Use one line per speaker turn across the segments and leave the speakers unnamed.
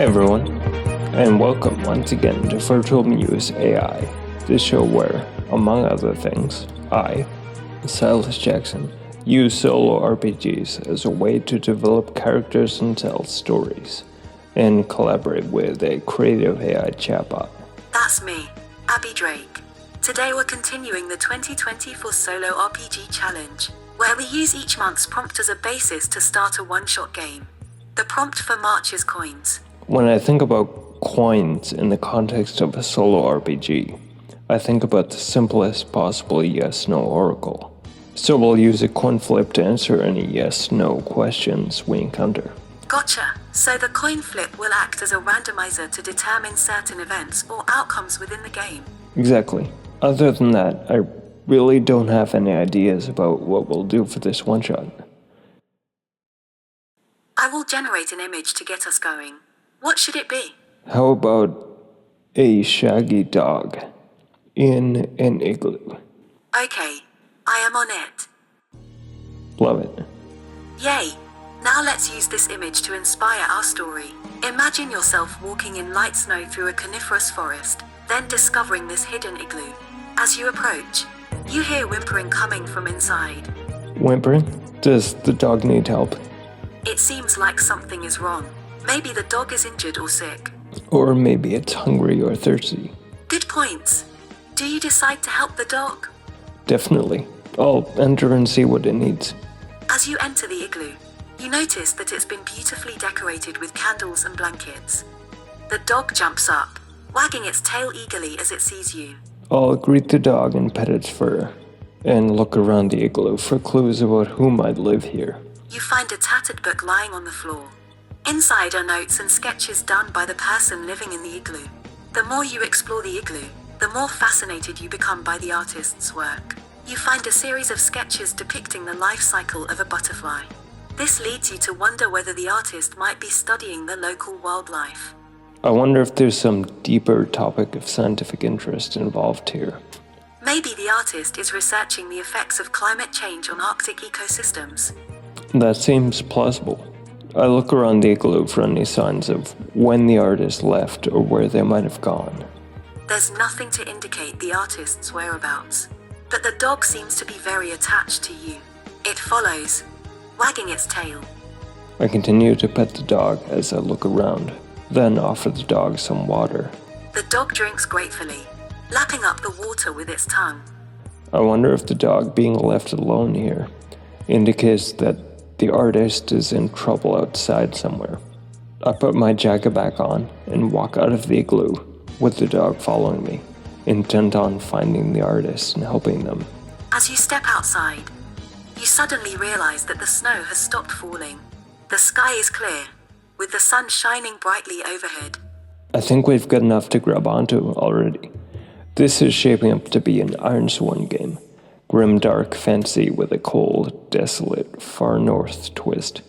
everyone, and welcome once again to Virtual Muse AI, the show where, among other things, I, Silas Jackson, use solo RPGs as a way to develop characters and tell stories, and collaborate with a creative AI chatbot.
That's me, Abby Drake. Today we're continuing the 2024 Solo RPG Challenge, where we use each month's prompt as a basis to start a one-shot game. The prompt for March is coins.
When I think about coins in the context of a solo RPG, I think about the simplest possible yes-no oracle. So we'll use a coin flip to answer any yes-no questions we encounter.
Gotcha. So the coin flip will act as a randomizer to determine certain events or outcomes within the game.
Exactly. Other than that, I really don't have any ideas about what we'll do for this one-shot.
I will generate an image to get us going. What should it be?
How about a shaggy dog in an igloo?
Okay, I am on it.
Love it.
Yay! Now let's use this image to inspire our story. Imagine yourself walking in light snow through a coniferous forest, then discovering this hidden igloo. As you approach, you hear whimpering coming from inside.
Whimpering? Does the dog need help?
It seems like something is wrong. Maybe the dog is injured or sick.
Or maybe it's hungry or thirsty.
Good points. Do you decide to help the dog?
Definitely. I'll enter and see what it needs.
As you enter the igloo, you notice that it's been beautifully decorated with candles and blankets. The dog jumps up, wagging its tail eagerly as it sees you.
I'll greet the dog and pet its fur, and look around the igloo for clues about who might live here.
You find a tattered book lying on the floor. Inside are notes and sketches done by the person living in the igloo. The more you explore the igloo, the more fascinated you become by the artist's work. You find a series of sketches depicting the life cycle of a butterfly. This leads you to wonder whether the artist might be studying the local wildlife.
I wonder if there's some deeper topic of scientific interest involved here.
Maybe the artist is researching the effects of climate change on Arctic ecosystems.
That seems plausible. I look around the igloo for any signs of when the artist left or where they might have gone.
There's nothing to indicate the artist's whereabouts, but the dog seems to be very attached to you. It follows, wagging its tail.
I continue to pet the dog as I look around, then offer the dog some water.
The dog drinks gratefully, lapping up the water with its tongue.
I wonder if the dog being left alone here indicates that the artist is in trouble outside somewhere. I put my jacket back on and walk out of the igloo, with the dog following me, intent on finding the artist and helping them.
As you step outside, you suddenly realize that the snow has stopped falling. The sky is clear, with the sun shining brightly overhead.
I think we've got enough to grab onto already. This is shaping up to be an Ironsworn game. Grim dark fantasy with a cold, desolate, far north twist.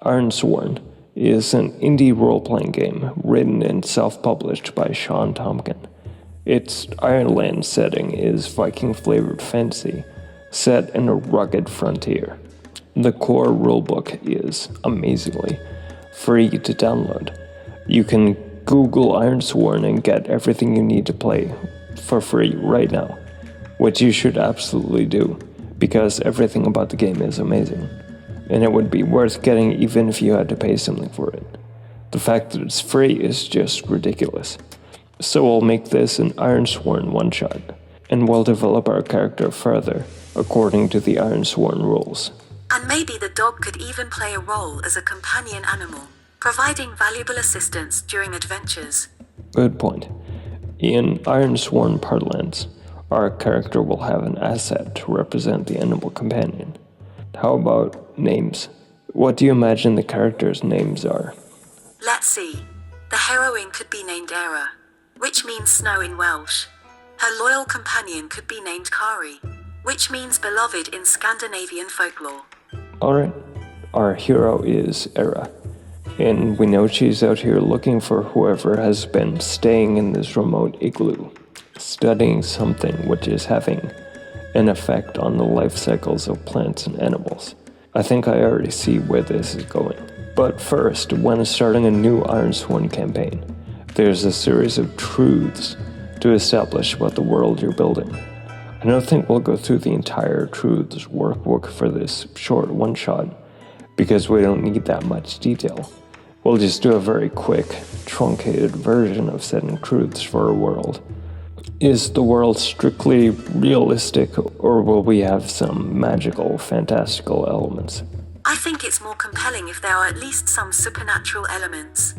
Ironsworn is an indie role-playing game written and self-published by Sean Tompkin. Its Ireland setting is Viking-flavored fantasy, set in a rugged frontier. The core rulebook is, amazingly, free to download. You can Google Ironsworn and get everything you need to play for free right now, which you should absolutely do, because everything about the game is amazing, and it would be worth getting even if you had to pay something for it. The fact that it's free is just ridiculous. So we'll make this an Ironsworn one-shot, and we'll develop our character further, according to the Ironsworn rules.
And maybe the dog could even play a role as a companion animal, providing valuable assistance during adventures.
Good point. In Ironsworn parlance, our character will have an asset to represent the animal companion. How about names? What do you imagine the characters' names are?
Let's see. The heroine could be named Era, which means snow in Welsh. Her loyal companion could be named Kari, which means beloved in Scandinavian folklore.
Alright, our hero is Era, and we know she's out here looking for whoever has been staying in this remote igloo, studying something which is having an effect on the life cycles of plants and animals. I think I already see where this is going, But first, when starting a new Ironsworn campaign, there's a series of truths to establish about the world you're building. I don't think we'll go through the entire truths workbook for this short one-shot, because we don't need that much detail. We'll just do a very quick, truncated version of setting truths for our world. Is the world strictly realistic, or will we have some magical, fantastical elements?
I think it's more compelling if there are at least some supernatural elements.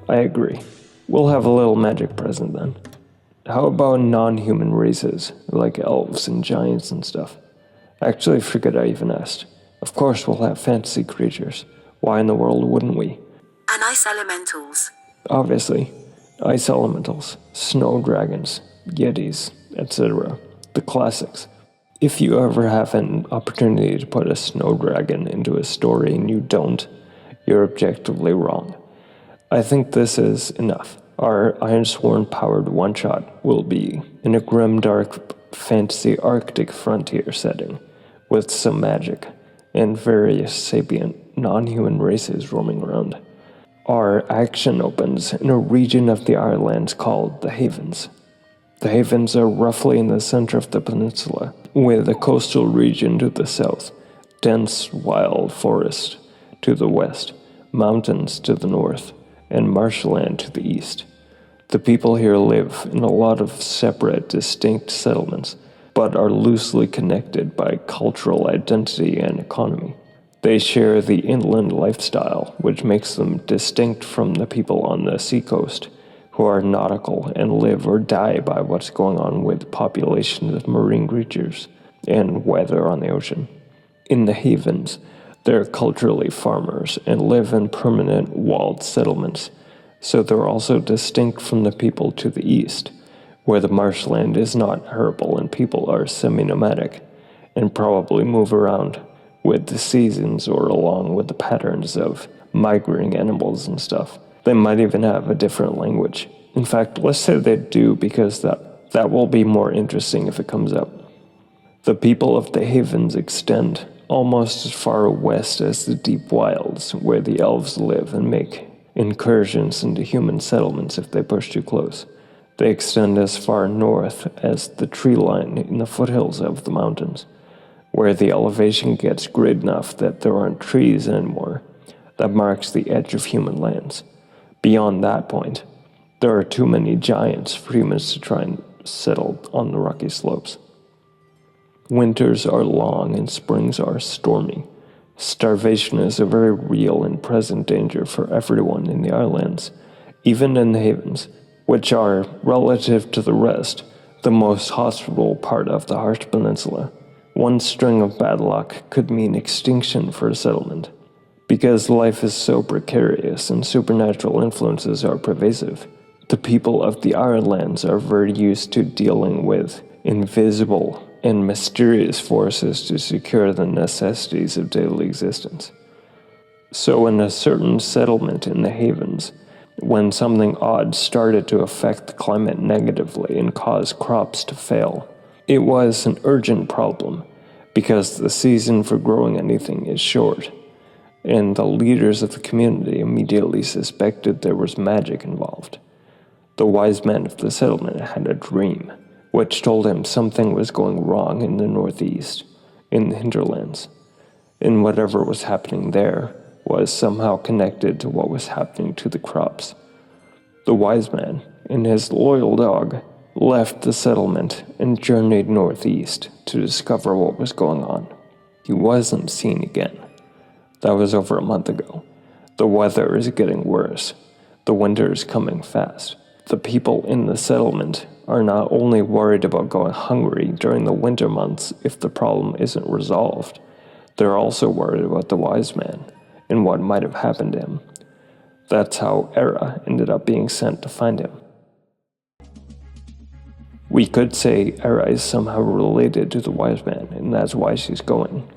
I agree. We'll have a little magic present then. How about non-human races, like elves and giants and stuff? Actually, forget I even asked. Of course we'll have fantasy creatures. Why in the world wouldn't we?
And ice elementals.
Obviously. Ice elementals, snow dragons, yetis, etc. The classics. If you ever have an opportunity to put a snow dragon into a story and you don't, you're objectively wrong. I think this is enough. Our Ironsworn-powered one-shot will be in a grim, dark fantasy Arctic frontier setting, with some magic, and various sapient, non-human races roaming around. Our action opens in a region of the Irelands called the Havens. The Havens are roughly in the center of the peninsula, with a coastal region to the south, dense wild forest to the west, mountains to the north, and marshland to the east. The people here live in a lot of separate, distinct settlements, but are loosely connected by cultural identity and economy. They share the inland lifestyle, which makes them distinct from the people on the seacoast, who are nautical and live or die by what's going on with populations of marine creatures and weather on the ocean. In the Havens, they're culturally farmers and live in permanent walled settlements, so they're also distinct from the people to the east, where the marshland is not arable and people are semi-nomadic, and probably move around with the seasons or along with the patterns of migrating animals and stuff. They might even have a different language. In fact, let's say they do, because that will be more interesting if it comes up. The people of the Havens extend almost as far west as the deep wilds, where the elves live and make incursions into human settlements if they push too close. They extend as far north as the tree line in the foothills of the mountains, where the elevation gets great enough that there aren't trees anymore. That marks the edge of human lands. Beyond that point, there are too many giants for humans to try and settle on the rocky slopes. Winters are long and springs are stormy. Starvation is a very real and present danger for everyone in the Islands, even in the Havens, which are, relative to the rest, the most hospitable part of the harsh peninsula. One string of bad luck could mean extinction for a settlement. Because life is so precarious and supernatural influences are pervasive, the people of the Islands are very used to dealing with invisible and mysterious forces to secure the necessities of daily existence. So in a certain settlement in the Havens, when something odd started to affect the climate negatively and cause crops to fail, it was an urgent problem, because the season for growing anything is short, and the leaders of the community immediately suspected there was magic involved. The wise man of the settlement had a dream, which told him something was going wrong in the northeast, in the hinterlands, and whatever was happening there was somehow connected to what was happening to the crops. The wise man and his loyal dog left the settlement and journeyed northeast to discover what was going on. He wasn't seen again. That was over a month ago. The weather is getting worse. The winter is coming fast. The people in the settlement are not only worried about going hungry during the winter months if the problem isn't resolved, they're also worried about the wise man and what might have happened to him. That's how Era ended up being sent to find him. We could say Era is somehow related to the wise man, and that's why she's going.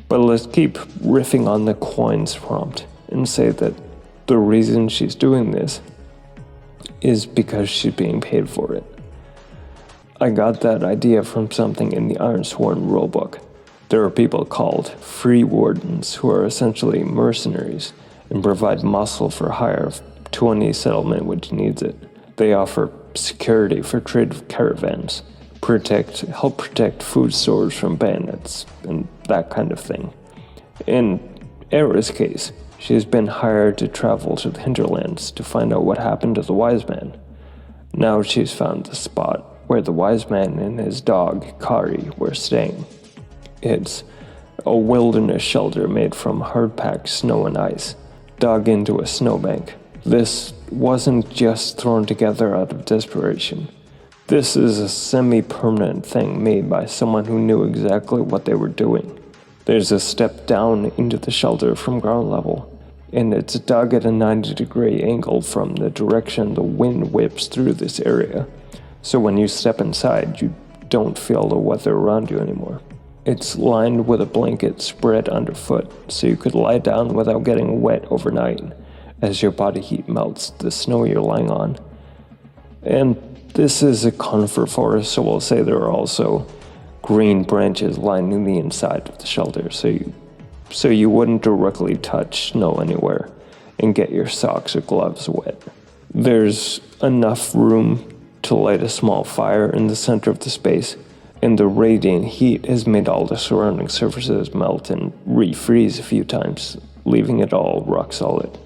But let's keep riffing on the coins prompt and say that the reason she's doing this is because she's being paid for it. I got that idea from something in the Ironsworn rulebook. There are people called free wardens who are essentially mercenaries, and provide muscle for hire to any settlement which needs it. They offer security for trade caravans, help protect food stores from bandits, and that kind of thing. In Era's case, she has been hired to travel to the hinterlands to find out what happened to the wise man. Now she's found the spot where the wise man and his dog, Kari, were staying. It's a wilderness shelter made from hard-packed snow and ice, dug into a snowbank. This wasn't just thrown together out of desperation. This is a semi-permanent thing made by someone who knew exactly what they were doing. There's a step down into the shelter from ground level, and it's dug at a 90-degree angle from the direction the wind whips through this area. So when you step inside, you don't feel the weather around you anymore. It's lined with a blanket spread underfoot, so you could lie down without getting wet overnight, as your body heat melts the snow you're lying on. And this is a conifer forest, so we'll say there are also green branches lining the inside of the shelter, so you wouldn't directly touch snow anywhere and get your socks or gloves wet. There's enough room to light a small fire in the center of the space, and the radiant heat has made all the surrounding surfaces melt and refreeze a few times, leaving it all rock solid.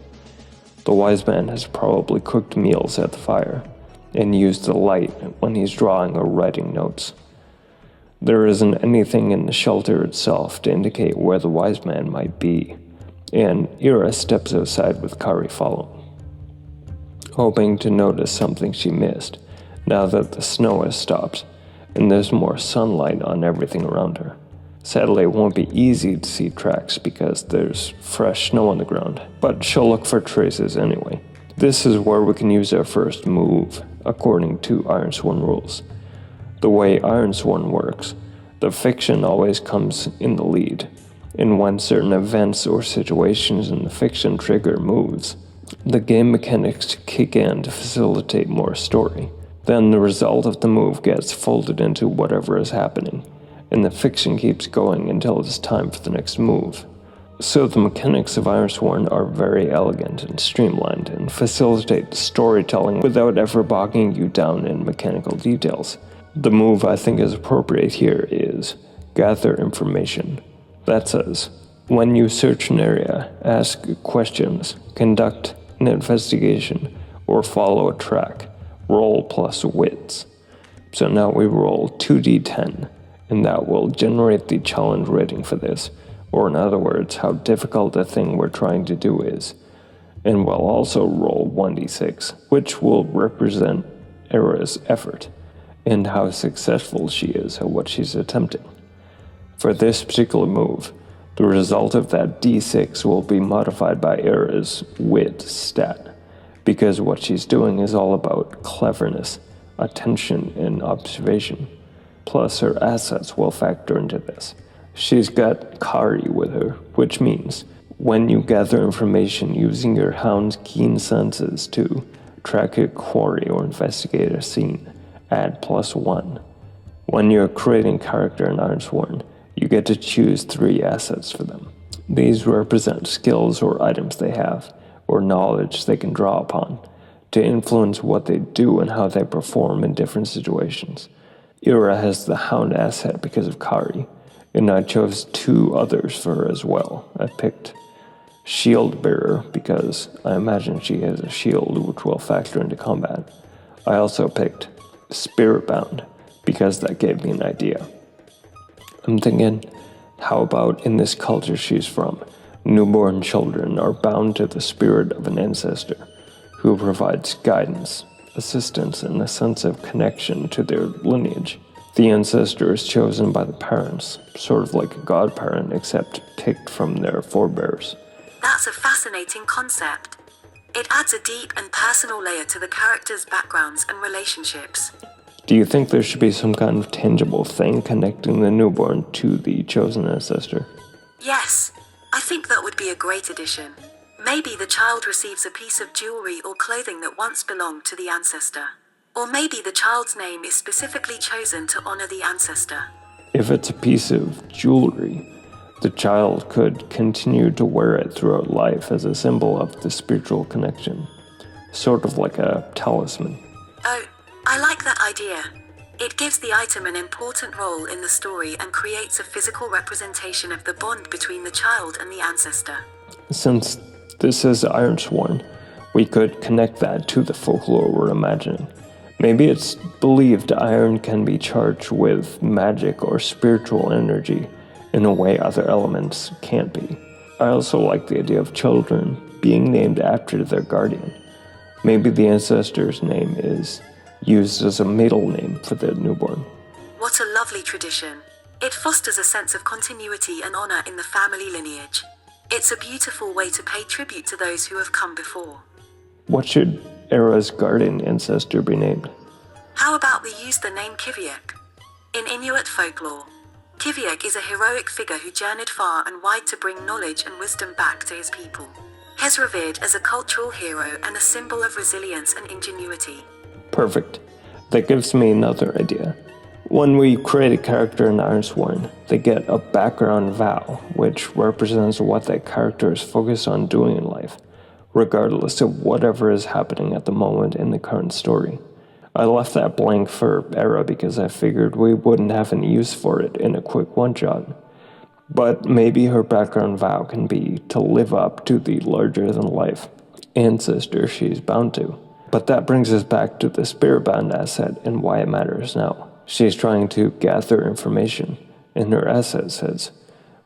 The wise man has probably cooked meals at the fire and used the light when he's drawing or writing notes. There isn't anything in the shelter itself to indicate where the wise man might be, and Ira steps outside with Kari following, hoping to notice something she missed now that the snow has stopped and there's more sunlight on everything around her. Sadly, it won't be easy to see tracks because there's fresh snow on the ground, but she'll look for traces anyway. This is where we can use our first move, according to Ironsworn rules. The way Ironsworn works, the fiction always comes in the lead, and when certain events or situations in the fiction trigger moves, the game mechanics kick in to facilitate more story. Then the result of the move gets folded into whatever is happening, and the fiction keeps going until it's time for the next move. So the mechanics of Ironsworn are very elegant and streamlined and facilitate storytelling without ever bogging you down in mechanical details. The move I think is appropriate here is gather information. That says, when you search an area, ask questions, conduct an investigation, or follow a track, roll plus wits. So now we roll 2d10, and that will generate the challenge rating for this, or in other words, how difficult the thing we're trying to do is. And we'll also roll 1d6, which will represent Era's effort, and how successful she is at what she's attempting. For this particular move, the result of that d6 will be modified by Era's wit stat, because what she's doing is all about cleverness, attention, and observation. Plus, her assets will factor into this. She's got Kari with her, which means when you gather information using your hound's keen senses to track a quarry or investigate a scene, add +1. When you're creating character in Ironsworn, you get to choose 3 assets for them. These represent skills or items they have, or knowledge they can draw upon, to influence what they do and how they perform in different situations. Ira has the hound asset because of Kari, and I chose 2 others for her as well. I picked Shield Bearer because I imagine she has a shield which will factor into combat. I also picked Spiritbound because that gave me an idea. I'm thinking, how about in this culture she's from, newborn children are bound to the spirit of an ancestor who provides guidance, assistance, and a sense of connection to their lineage. The ancestor is chosen by the parents, sort of like a godparent, except picked from their forebears.
That's a fascinating concept. It adds a deep and personal layer to the characters' backgrounds and relationships.
Do you think there should be some kind of tangible thing connecting the newborn to the chosen ancestor?
Yes, I think that would be a great addition. Maybe the child receives a piece of jewelry or clothing that once belonged to the ancestor. Or maybe the child's name is specifically chosen to honor the ancestor.
If it's a piece of jewelry, The child could continue to wear it throughout life as a symbol of the spiritual connection, sort of like a talisman.
Oh, I like that idea. It gives the item an important role in the story and creates a physical representation of the bond between the child and the ancestor.
Since this is Ironsworn, we could connect that to the folklore we're imagining. Maybe it's believed iron can be charged with magic or spiritual energy in a way other elements can't be. I also like the idea of children being named after their guardian. Maybe the ancestor's name is used as a middle name for the newborn.
What a lovely tradition. It fosters a sense of continuity and honor in the family lineage. It's a beautiful way to pay tribute to those who have come before.
What should Era's guardian ancestor be named?
How about we use the name Kiviak? In Inuit folklore, Kiviak is a heroic figure who journeyed far and wide to bring knowledge and wisdom back to his people. He's revered as a cultural hero and a symbol of resilience and ingenuity.
Perfect. That gives me another idea. When we create a character in Ironsworn, they get a background vow, which represents what that character is focused on doing in life, regardless of whatever is happening at the moment in the current story. I left that blank for Era because I figured we wouldn't have any use for it in a quick one-shot. But maybe her background vow can be to live up to the larger-than-life ancestor she's bound to. But that brings us back to the spirit-bound asset and why it matters now. She's trying to gather information, and her asset says,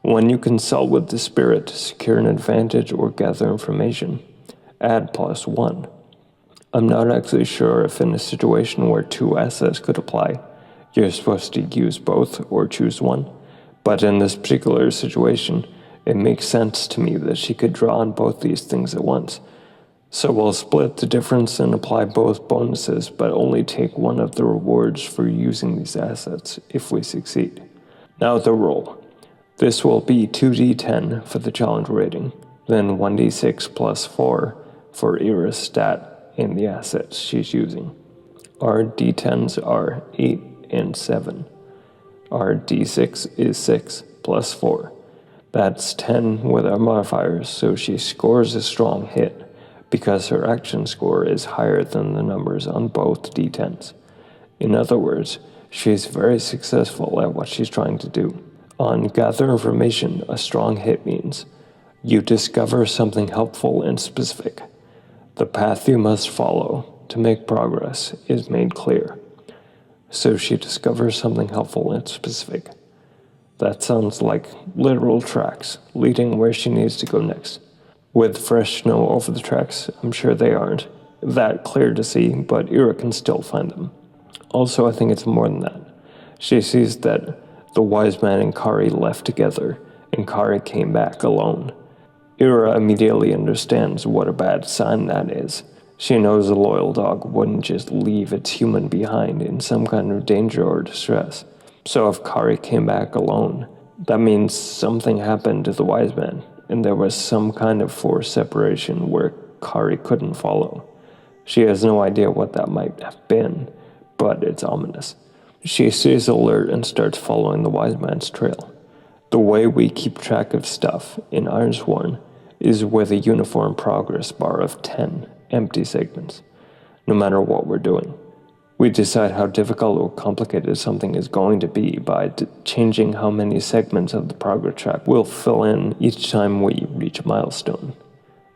when you consult with the spirit to secure an advantage or gather information, add +1. I'm not actually sure if in a situation where two assets could apply, you're supposed to use both or choose one, but in this particular situation, it makes sense to me that she could draw on both these things at once. So we'll split the difference and apply both bonuses, but only take one of the rewards for using these assets if we succeed. Now the roll. This will be 2d10 for the challenge rating, then 1d6 +4 for Era's stat and the assets she's using. Our d10s are 8 and 7. Our d6 is 6 +4. That's 10 with our modifiers, so she scores a strong hit because her action score is higher than the numbers on both d10s. In other words, she's very successful at what she's trying to do. On Gather Information, a strong hit means you discover something helpful and specific. The path you must follow to make progress is made clear. So she discovers something helpful and specific. That sounds like literal tracks leading where she needs to go next. With fresh snow over the tracks, I'm sure they aren't that clear to see, but Era can still find them. Also, I think it's more than that. She sees that the wise man and Kari left together, and Kari came back alone. Era immediately understands what a bad sign that is. She knows a loyal dog wouldn't just leave its human behind in some kind of danger or distress. So if Kari came back alone, that means something happened to the wise man, and there was some kind of forced separation where Kari couldn't follow. She has no idea what that might have been, but it's ominous. She stays alert and starts following the wise man's trail. The way we keep track of stuff in Ironsworn is with a uniform progress bar of 10 empty segments, no matter what we're doing. We decide how difficult or complicated something is going to be by changing how many segments of the progress track we'll fill in each time we reach a milestone.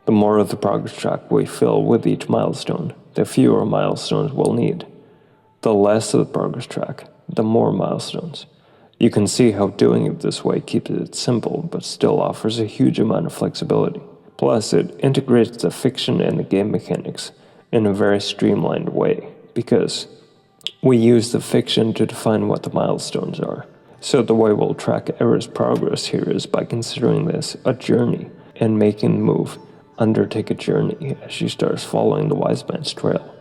The more of the progress track we fill with each milestone, the fewer milestones we'll need. The less of the progress track, the more milestones. You can see how doing it this way keeps it simple, but still offers a huge amount of flexibility. Plus, it integrates the fiction and the game mechanics in a very streamlined way, because we use the fiction to define what the milestones are. So the way we'll track Era's progress here is by considering this a journey, and making the move undertake a journey as she starts following the wise man's trail.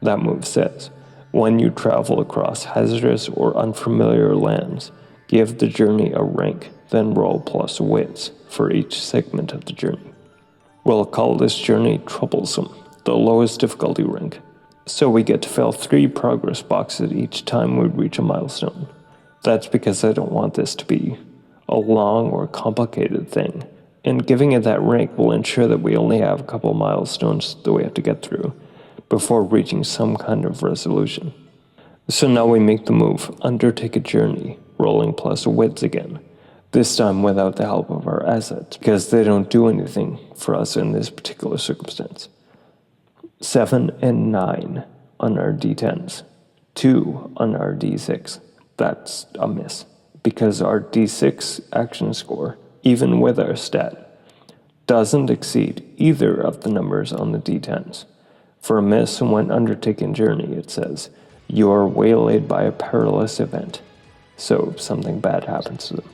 That move says, when you travel across hazardous or unfamiliar lands, give the journey a rank, then roll plus wits for each segment of the journey. We'll call this journey Troublesome, the lowest difficulty rank, so we get to fill 3 progress boxes each time we reach a milestone. That's because I don't want this to be a long or complicated thing, and giving it that rank will ensure that we only have a couple milestones that we have to get through before reaching some kind of resolution. So now we make the move, undertake a journey, rolling plus wits again, this time without the help of our assets, because they don't do anything for us in this particular circumstance. 7 and 9 on our d10s, 2 on our d6. That's a miss, because our d6 action score, even with our stat, doesn't exceed either of the numbers on the d10s. For a miss when undertaking journey, it says, you are waylaid by a perilous event, so something bad happens to them.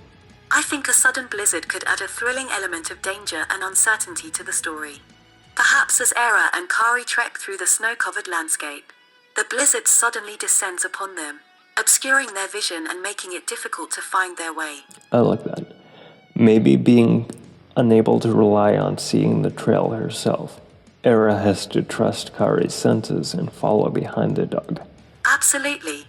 I think a sudden blizzard could add a thrilling element of danger and uncertainty to the story. Perhaps as Era and Kari trek through the snow-covered landscape, the blizzard suddenly descends upon them, obscuring their vision and making it difficult to find their way.
I like that. Maybe being unable to rely on seeing the trail herself, Era has to trust Kari's senses and follow behind the dog.
Absolutely.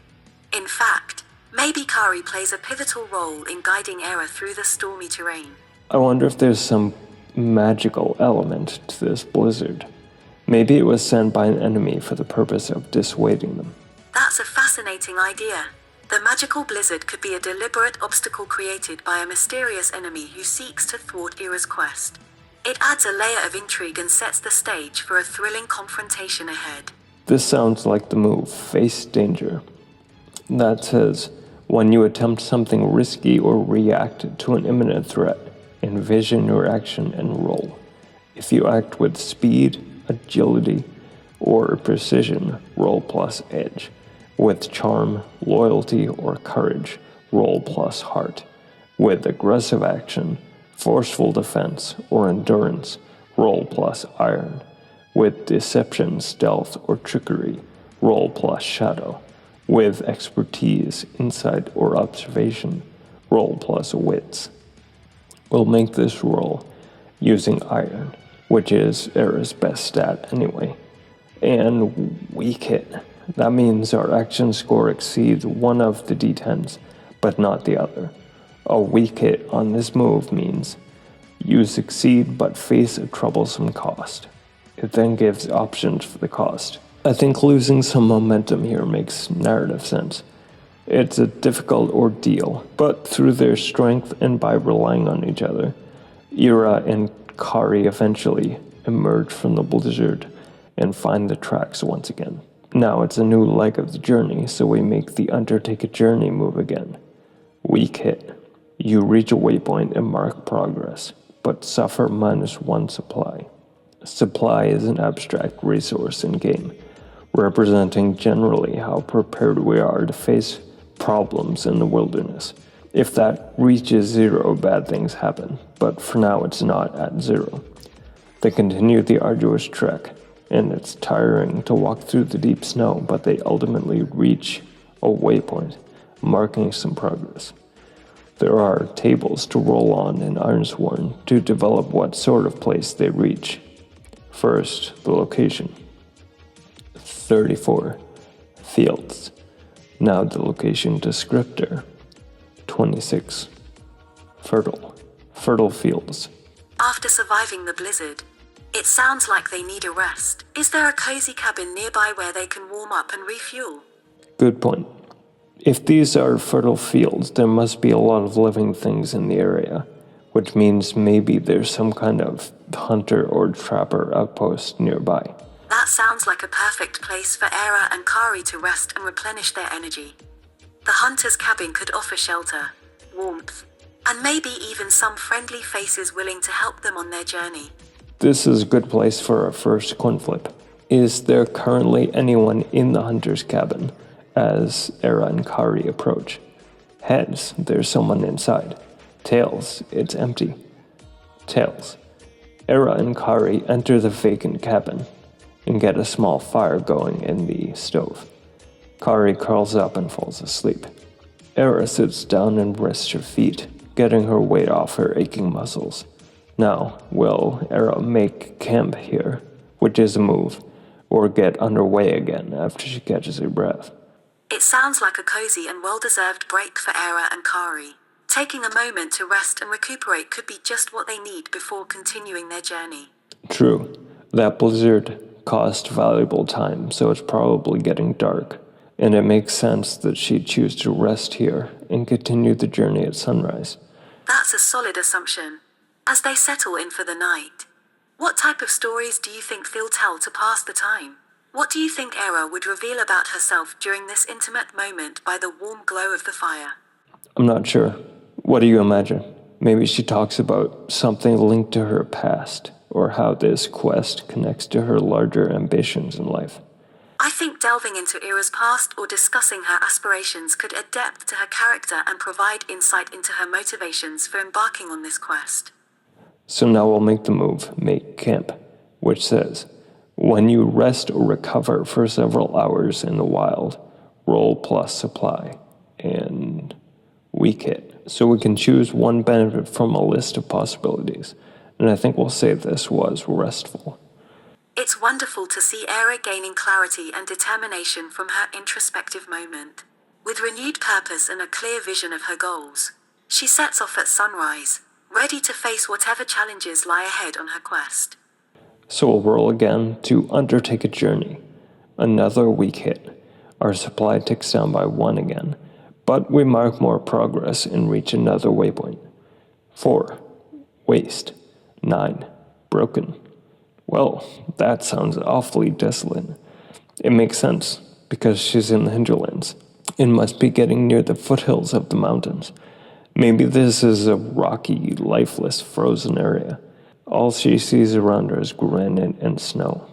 In fact, maybe Kari plays a pivotal role in guiding Era through the stormy terrain.
I wonder if there's some magical element to this blizzard. Maybe it was sent by an enemy for the purpose of dissuading them.
That's a fascinating idea. The magical blizzard could be a deliberate obstacle created by a mysterious enemy who seeks to thwart Era's quest. It adds a layer of intrigue and sets the stage for a thrilling confrontation ahead.
This sounds like the move, face danger. That says, when you attempt something risky or react to an imminent threat, envision your action and roll. If you act with speed, agility, or precision, roll plus edge. With charm, loyalty, or courage, roll plus heart. With aggressive action, forceful defense, or endurance, roll plus iron. With deception, stealth, or trickery, roll plus shadow. With expertise, insight, or observation, roll plus wits. We'll make this roll using iron, which is Era's best stat anyway, and weak hit. That means our action score exceeds one of the d10s, but not the other. A weak hit on this move means you succeed but face a troublesome cost. It then gives options for the cost. I think losing some momentum here makes narrative sense. It's a difficult ordeal, but through their strength and by relying on each other, Era and Kari eventually emerge from the blizzard and find the tracks once again. Now it's a new leg of the journey, so we make the undertake a journey move again. Weak hit. You reach a waypoint and mark progress, but suffer -1 supply. Supply is an abstract resource in game, representing generally how prepared we are to face problems in the wilderness. If that reaches 0, bad things happen, but for now it's not at 0. They continue the arduous trek, and it's tiring to walk through the deep snow, but they ultimately reach a waypoint, marking some progress. There are tables to roll on in Ironsworn to develop what sort of place they reach. First, the location. 34. Fields. Now the location descriptor. 26. Fertile. Fertile fields.
After surviving the blizzard, it sounds like they need a rest. Is there a cozy cabin nearby where they can warm up and refuel?
Good point. If these are fertile fields, there must be a lot of living things in the area, which means maybe there's some kind of hunter or trapper outpost nearby.
That sounds like a perfect place for Era and Kari to rest and replenish their energy. The hunter's cabin could offer shelter, warmth, and maybe even some friendly faces willing to help them on their journey.
This is a good place for our first coin flip. Is there currently anyone in the hunter's cabin as Era and Kari approach? Heads, there's someone inside. Tails, it's empty. Tails. Era and Kari enter the vacant cabin and get a small fire going in the stove. Kari curls up and falls asleep. Era sits down and rests her feet, getting her weight off her aching muscles. Now, will Era make camp here, which is a move, or get underway again after she catches her breath?
It sounds like a cozy and well-deserved break for Era and Kari. Taking a moment to rest and recuperate could be just what they need before continuing their journey.
True. That blizzard cost valuable time, so it's probably getting dark, and it makes sense that she'd choose to rest here and continue the journey at sunrise.
That's a solid assumption. As they settle in for the night, what type of stories do you think they'll tell to pass the time? What do you think Era would reveal about herself during this intimate moment by the warm glow of the fire?
I'm not sure. What do you imagine? Maybe she talks about something linked to her past, or how this quest connects to her larger ambitions in life.
I think delving into Era's past or discussing her aspirations could add depth to her character and provide insight into her motivations for embarking on this quest.
So now we'll make the move, make camp, which says, when you rest or recover for several hours in the wild, roll plus supply, and weak hit. So we can choose one benefit from a list of possibilities, and I think we'll say this was restful.
It's wonderful to see Era gaining clarity and determination from her introspective moment. With renewed purpose and a clear vision of her goals, she sets off at sunrise, ready to face whatever challenges lie ahead on her quest.
So we'll roll again to undertake a journey. Another weak hit. Our supply ticks down by 1 again, but we mark more progress and reach another waypoint. 4. Waste. 9. Broken. Well, that sounds awfully desolate. It makes sense, because she's in the hinterlands. It must be getting near the foothills of the mountains. Maybe this is a rocky, lifeless, frozen area. All she sees around her is granite and snow.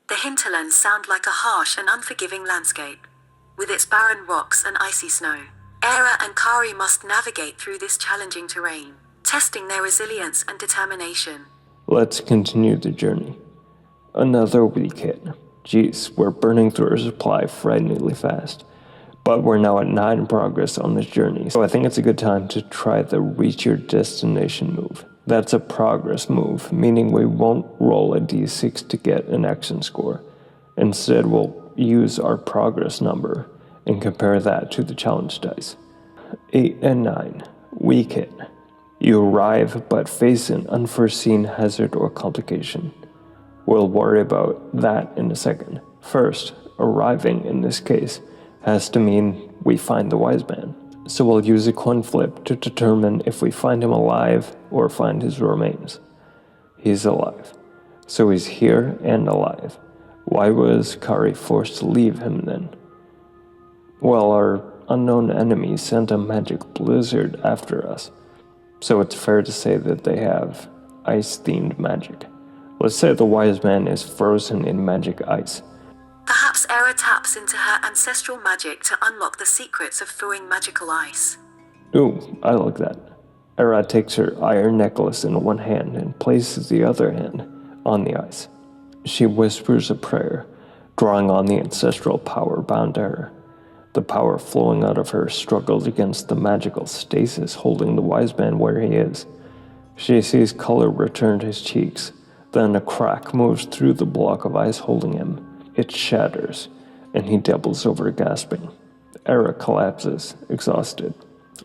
The hinterlands sound like a harsh and unforgiving landscape, with its barren rocks and icy snow. Era and Kari must navigate through this challenging terrain, testing their resilience and determination.
Let's continue the journey. Another weak hit. Geez, we're burning through our supply frighteningly fast. But we're now at 9 progress on this journey, so I think it's a good time to try the reach your destination move. That's a progress move, meaning we won't roll a d6 to get an action score. Instead, we'll use our progress number and compare that to the challenge dice. 8 and 9. Weak hit. You arrive but face an unforeseen hazard or complication. We'll worry about that in a second. First, arriving in this case has to mean we find the wise man. So we'll use a coin flip to determine if we find him alive or find his remains. He's alive. So he's here and alive. Why was Kari forced to leave him then? Well, our unknown enemy sent a magic blizzard after us. So it's fair to say that they have ice-themed magic. Let's say the wise man is frozen in magic ice.
Perhaps Era taps into her ancestral magic to unlock the secrets of thawing magical ice.
Ooh, I like that. Era takes her iron necklace in one hand and places the other hand on the ice. She whispers a prayer, drawing on the ancestral power bound to her. The power flowing out of her struggles against the magical stasis holding the wise man where he is. She sees color return to his cheeks, then a crack moves through the block of ice holding him. It shatters, and he doubles over gasping. Era collapses, exhausted,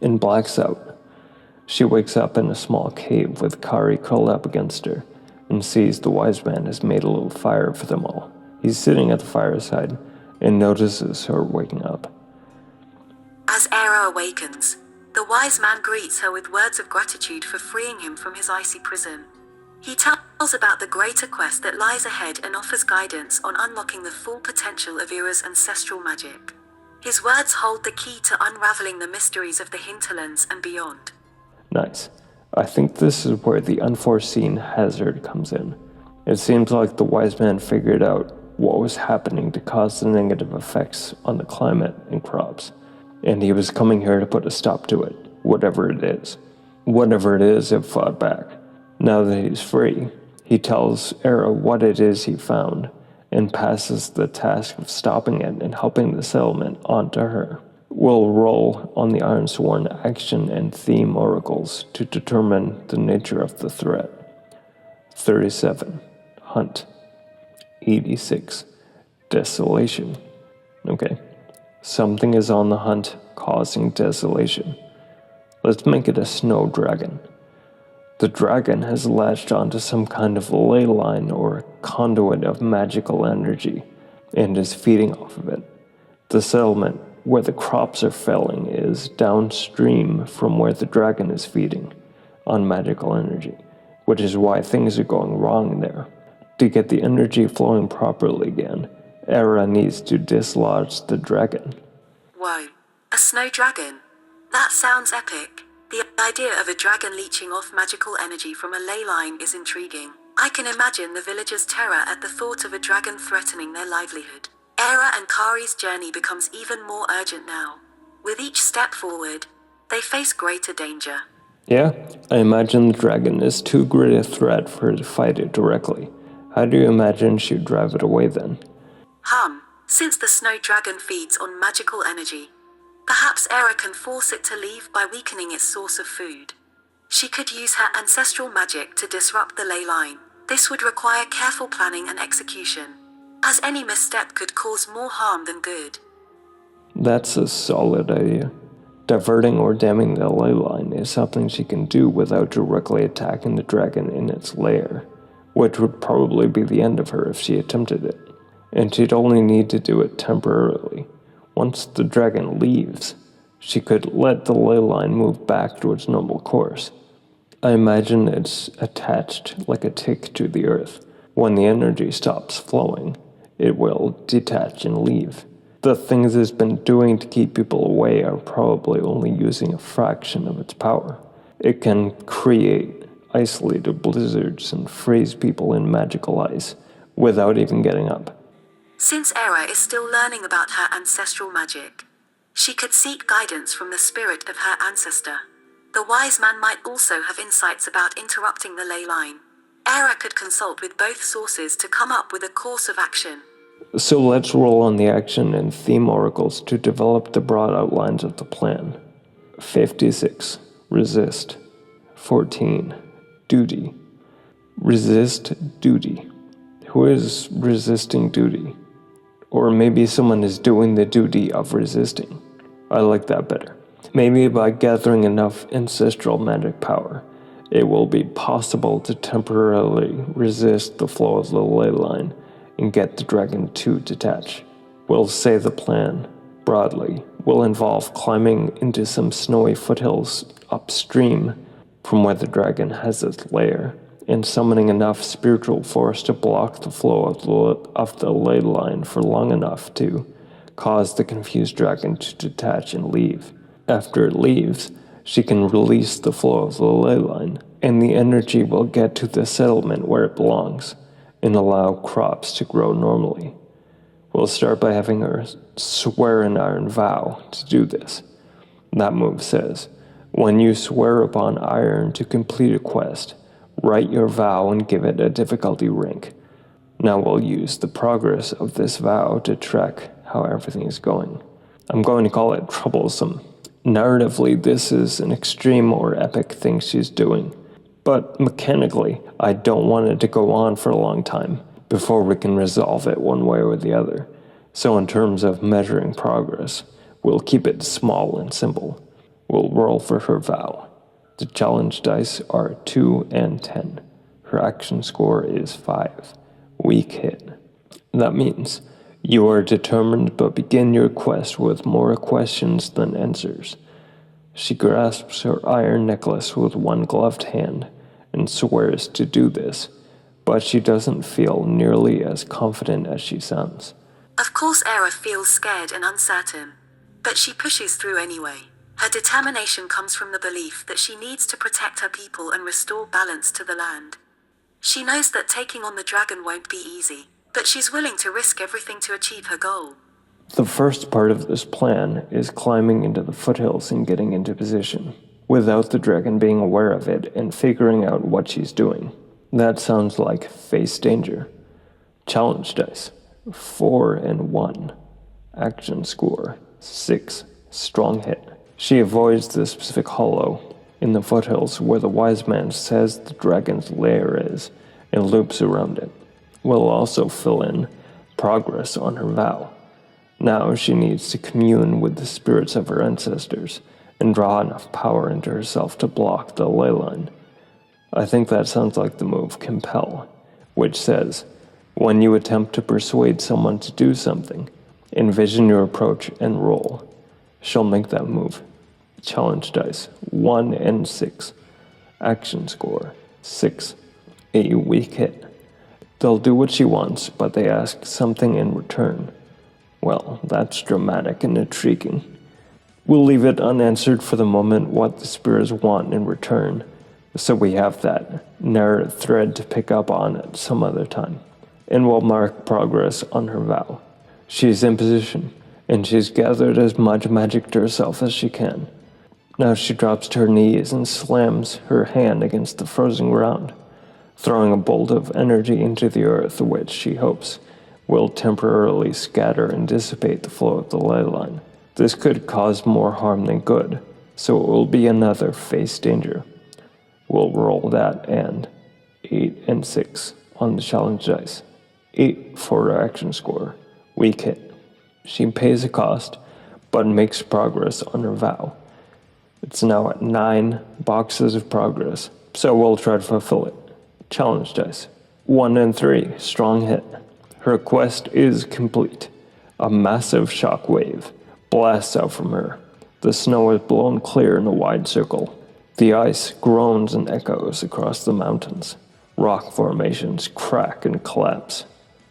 and blacks out. She wakes up in a small cave with Kari curled up against her, and sees the wise man has made a little fire for them all. He's sitting at the fireside, and notices her waking up.
As Era awakens, the wise man greets her with words of gratitude for freeing him from his icy prison. He tells about the greater quest that lies ahead and offers guidance on unlocking the full potential of Era's ancestral magic. His words hold the key to unraveling the mysteries of the hinterlands and beyond.
Nice. I think this is where the unforeseen hazard comes in. It seems like the wise man figured out what was happening to cause the negative effects on the climate and crops, and he was coming here to put a stop to it, whatever it is. Whatever it is, it fought back. Now that he's free, he tells Era what it is he found, and passes the task of stopping it and helping the settlement on to her. We'll roll on the Ironsworn action and theme oracles to determine the nature of the threat. 37. Hunt. 86. Desolation. Okay. Something is on the hunt, causing desolation. Let's make it a snow dragon. The dragon has latched onto some kind of ley line or conduit of magical energy and is feeding off of it. The settlement where the crops are failing is downstream from where the dragon is feeding on magical energy, which is why things are going wrong there. To get the energy flowing properly again, Era needs to dislodge the dragon.
Whoa, a snow dragon? That sounds epic. The idea of a dragon leeching off magical energy from a ley line is intriguing. I can imagine the villagers' terror at the thought of a dragon threatening their livelihood. Era and Kari's journey becomes even more urgent now. With each step forward, they face greater danger.
Yeah, I imagine the dragon is too great a threat for her to fight it directly. How do you imagine she'd drive it away then?
Since the snow dragon feeds on magical energy, perhaps Era can force it to leave by weakening its source of food. She could use her ancestral magic to disrupt the ley line. This would require careful planning and execution, as any misstep could cause more harm than good.
That's a solid idea. Diverting or damming the ley line is something she can do without directly attacking the dragon in its lair, which would probably be the end of her if she attempted it. And she'd only need to do it temporarily. Once the dragon leaves, she could let the ley line move back to its normal course. I imagine it's attached like a tick to the earth. When the energy stops flowing, it will detach and leave. The things it's been doing to keep people away are probably only using a fraction of its power. It can create isolated blizzards and freeze people in magical ice without even getting up.
Since Era is still learning about her ancestral magic, she could seek guidance from the spirit of her ancestor. The wise man might also have insights about interrupting the ley line. Era could consult with both sources to come up with a course of action.
So let's roll on the action and theme oracles to develop the broad outlines of the plan. 56. Resist. 14. Duty. Resist duty. Who is resisting duty? Or maybe someone is doing the duty of resisting. I like that better. Maybe by gathering enough ancestral magic power, it will be possible to temporarily resist the flow of the ley line and get the dragon to detach. We'll say the plan, broadly, will involve climbing into some snowy foothills upstream from where the dragon has its lair, and summoning enough spiritual force to block the flow of the ley line for long enough to cause the confused dragon to detach and leave. After it leaves, she can release the flow of the ley line, and the energy will get to the settlement where it belongs, and allow crops to grow normally. We'll start by having her swear an iron vow to do this. That move says, when you swear upon iron to complete a quest, write your vow and give it a difficulty rank. Now we'll use the progress of this vow to track how everything is going. I'm going to call it troublesome. Narratively, this is an extreme or epic thing she's doing. But mechanically, I don't want it to go on for a long time before we can resolve it one way or the other. So in terms of measuring progress, we'll keep it small and simple. We'll roll for her vow. The challenge dice are 2 and 10. Her action score is 5. Weak hit. That means you are determined but begin your quest with more questions than answers. She grasps her iron necklace with one gloved hand and swears to do this, but she doesn't feel nearly as confident as she sounds.
Of course Era feels scared and uncertain, but she pushes through anyway. Her determination comes from the belief that she needs to protect her people and restore balance to the land. She knows that taking on the dragon won't be easy, but she's willing to risk everything to achieve her goal.
The first part of this plan is climbing into the foothills and getting into position, without the dragon being aware of it and figuring out what she's doing. That sounds like face danger. Challenge dice, 4 and 1. Action score, 6. Strong hit. She avoids the specific hollow in the foothills where the wise man says the dragon's lair is and loops around it. We'll also fill in progress on her vow. Now she needs to commune with the spirits of her ancestors and draw enough power into herself to block the ley line. I think that sounds like the move Compel, which says, when you attempt to persuade someone to do something, envision your approach and roll. She'll make that move. Challenge dice, 1 and 6. Action score, 6. A weak hit. They'll do what she wants, but they ask something in return. Well, that's dramatic and intriguing. We'll leave it unanswered for the moment what the spirits want in return, so we have that narrative thread to pick up on at some other time. And we'll mark progress on her vow. She's in position, and she's gathered as much magic to herself as she can. Now she drops to her knees and slams her hand against the frozen ground, throwing a bolt of energy into the earth, which she hopes will temporarily scatter and dissipate the flow of the ley line. This could cause more harm than good, so it will be another face danger. We'll roll that and 8 and 6 on the challenge dice. 8 for her action score. Weak hit. She pays a cost, but makes progress on her vow. It's now at 9 boxes of progress, so we'll try to fulfill it. Challenge dice. 1 and 3, strong hit. Her quest is complete. A massive shock wave blasts out from her. The snow is blown clear in a wide circle. The ice groans and echoes across the mountains. Rock formations crack and collapse.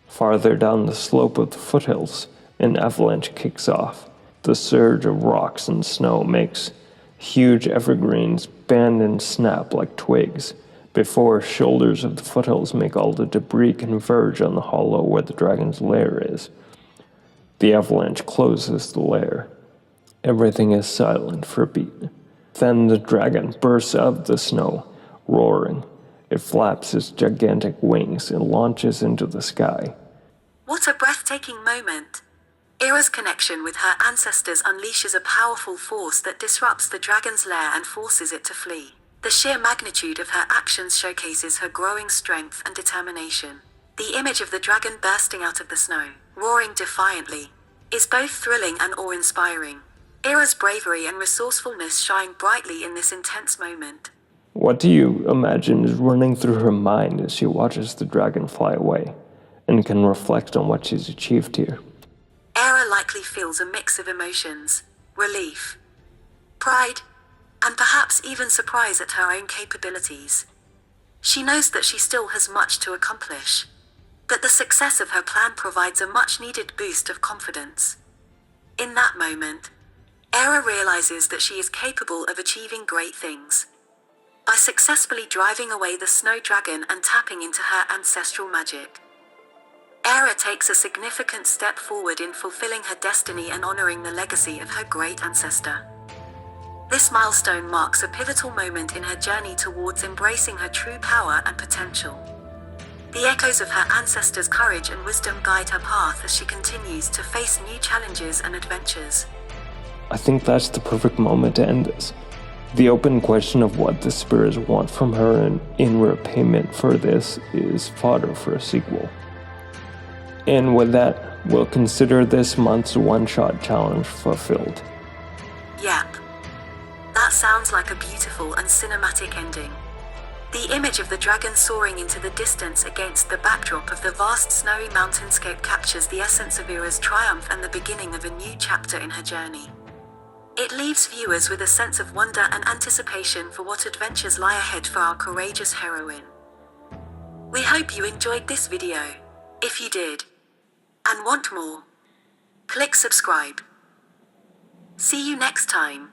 Farther down the slope of the foothills, an avalanche kicks off. The surge of rocks and snow makes huge evergreens bend and snap like twigs, before shoulders of the foothills make all the debris converge on the hollow where the dragon's lair is. The avalanche closes the lair. Everything is silent for a beat. Then the dragon bursts out of the snow, roaring. It flaps its gigantic wings and launches into the sky.
What a breathtaking moment! Ira's connection with her ancestors unleashes a powerful force that disrupts the dragon's lair and forces it to flee. The sheer magnitude of her actions showcases her growing strength and determination. The image of the dragon bursting out of the snow, roaring defiantly, is both thrilling and awe-inspiring. Ira's bravery and resourcefulness shine brightly in this intense moment.
What do you imagine is running through her mind as she watches the dragon fly away, and can reflect on what she's achieved here?
Ira likely feels a mix of emotions: relief, pride, and perhaps even surprise at her own capabilities. She knows that she still has much to accomplish, but the success of her plan provides a much-needed boost of confidence. In that moment, Ira realizes that she is capable of achieving great things. By successfully driving away the snow dragon and tapping into her ancestral magic, Ira takes a significant step forward in fulfilling her destiny and honoring the legacy of her great ancestor. This milestone marks a pivotal moment in her journey towards embracing her true power and potential. The echoes of her ancestors' courage and wisdom guide her path as she continues to face new challenges and adventures.
I think that's the perfect moment to end this. The open question of what the spirits want from her in repayment for this is fodder for a sequel. And with that, we'll consider this month's one-shot challenge fulfilled.
Yep. That sounds like a beautiful and cinematic ending. The image of the dragon soaring into the distance against the backdrop of the vast snowy mountainscape captures the essence of Ira's triumph and the beginning of a new chapter in her journey. It leaves viewers with a sense of wonder and anticipation for what adventures lie ahead for our courageous heroine. We hope you enjoyed this video. If you did, and want more, click subscribe. See you next time.